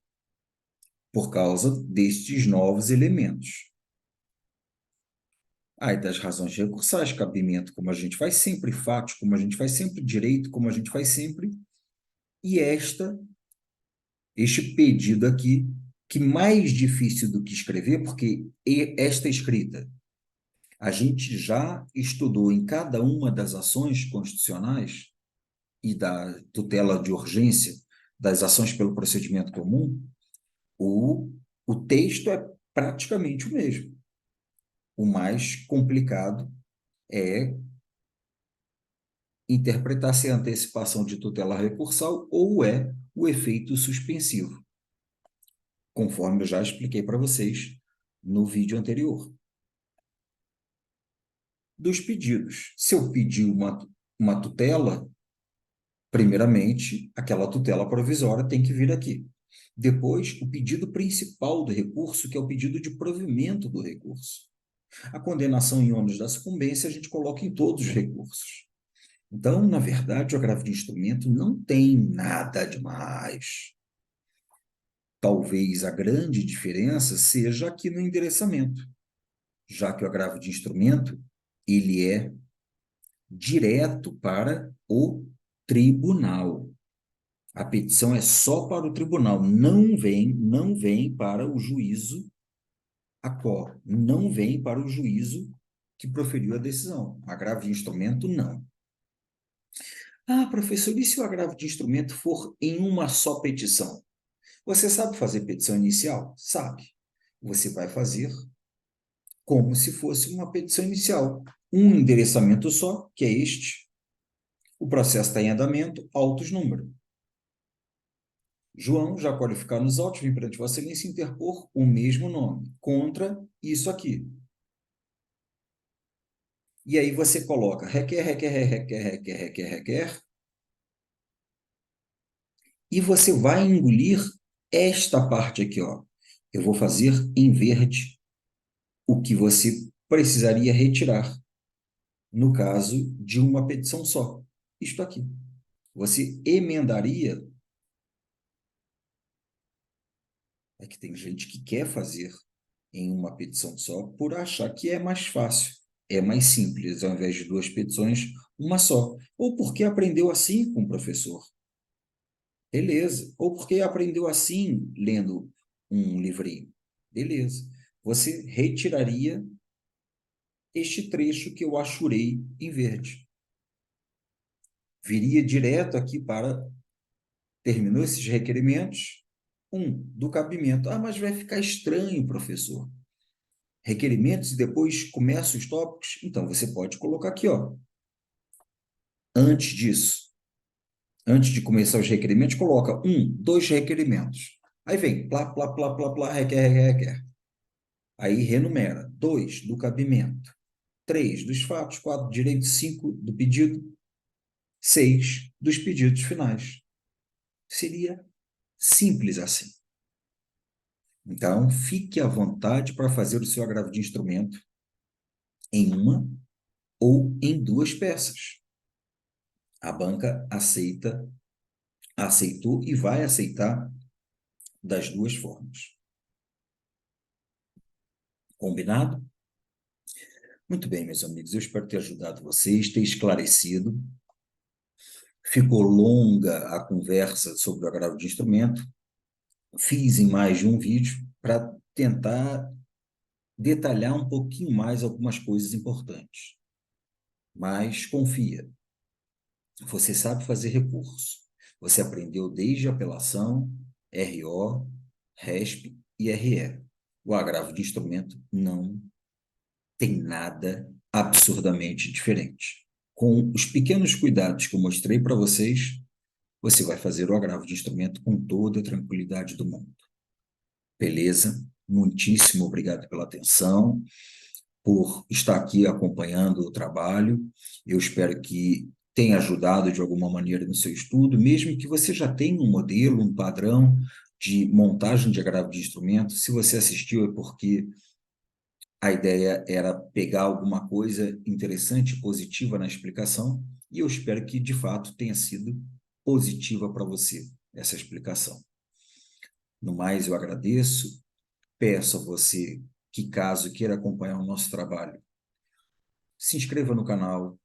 por causa destes novos elementos. Aí, das razões recursais, cabimento, como a gente faz sempre, fatos, como a gente faz sempre, direito, como a gente faz sempre, e esta Este pedido aqui, que mais difícil do que escrever, porque esta escrita a gente já estudou em cada uma das ações constitucionais e da tutela de urgência das ações pelo procedimento comum, o, o texto é praticamente o mesmo. O mais complicado é interpretar se é antecipação de tutela recursal ou é o efeito suspensivo, conforme eu já expliquei para vocês no vídeo anterior. Dos pedidos, se eu pedir uma tutela, primeiramente, aquela tutela provisória tem que vir aqui. Depois, o pedido principal do recurso, que é o pedido de provimento do recurso. A condenação em ônus da sucumbência a gente coloca em todos os recursos. Então, na verdade, o agravo de instrumento não tem nada demais. Talvez a grande diferença seja aqui no endereçamento, já que o agravo de instrumento ele é direto para o tribunal. A petição é só para o tribunal, não vem para o juízo a quo, não vem para o juízo que proferiu a decisão. Agravo de instrumento, não. Ah, professor, e se o agravo de instrumento for em uma só petição? Você sabe fazer petição inicial? Sabe. Você vai fazer como se fosse uma petição inicial. Um endereçamento só, que é este. O processo está em andamento, autos número. João, já qualificado nos autos, vem perante Vossa Excelência interpor o mesmo nome, contra isso aqui. E aí você coloca requer, e você vai engolir esta parte aqui, ó. Eu vou fazer em verde o que você precisaria retirar, no caso de uma petição só. Isto aqui. Você emendaria, é que tem gente que quer fazer em uma petição só por achar que é mais fácil, é mais simples, ao invés de duas petições, uma só. Ou porque aprendeu assim com o professor. Beleza. Ou porque aprendeu assim lendo um livrinho. Beleza. Você retiraria este trecho que eu achurei em verde. Viria direto aqui para terminou esses requerimentos. Do cabimento. Ah, mas vai ficar estranho, professor. Requerimentos e depois começa os tópicos. Então, você pode colocar aqui, ó. Antes disso, antes de começar os requerimentos, coloca dois requerimentos. Aí vem, plá, plá, plá, plá, plá, requer. Aí renumera. 2, do cabimento. 3, dos fatos. 4, do direito. 5, do pedido. 6, dos pedidos finais. Seria simples assim. Então, fique à vontade para fazer o seu agravo de instrumento em uma ou em duas peças. A banca aceitou e vai aceitar das duas formas. Combinado? Muito bem, meus amigos, eu espero ter ajudado vocês, ter esclarecido. Ficou longa a conversa sobre o agravo de instrumento. Fiz em mais de um vídeo para tentar detalhar um pouquinho mais algumas coisas importantes. Mas confia, você sabe fazer recurso. Você aprendeu desde apelação, RO, RESP e RE. O agravo de instrumento não tem nada absurdamente diferente. Com os pequenos cuidados que eu mostrei para vocês, você vai fazer o agravo de instrumento com toda a tranquilidade do mundo. Beleza? Muitíssimo obrigado pela atenção, por estar aqui acompanhando o trabalho. Eu espero que tenha ajudado de alguma maneira no seu estudo, mesmo que você já tenha um modelo, um padrão de montagem de agravo de instrumento. Se você assistiu é porque a ideia era pegar alguma coisa interessante, positiva na explicação, e eu espero que, de fato, tenha sido positiva para você essa explicação. No mais, eu agradeço, peço a você que, caso queira acompanhar o nosso trabalho, se inscreva no canal,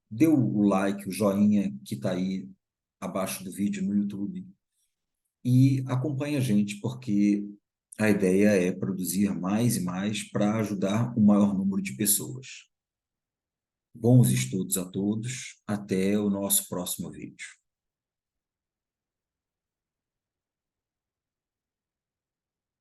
dê o like, o joinha que está aí abaixo do vídeo no YouTube, e acompanhe a gente, porque a ideia é produzir mais e mais para ajudar o maior número de pessoas. Bons estudos a todos, até o nosso próximo vídeo.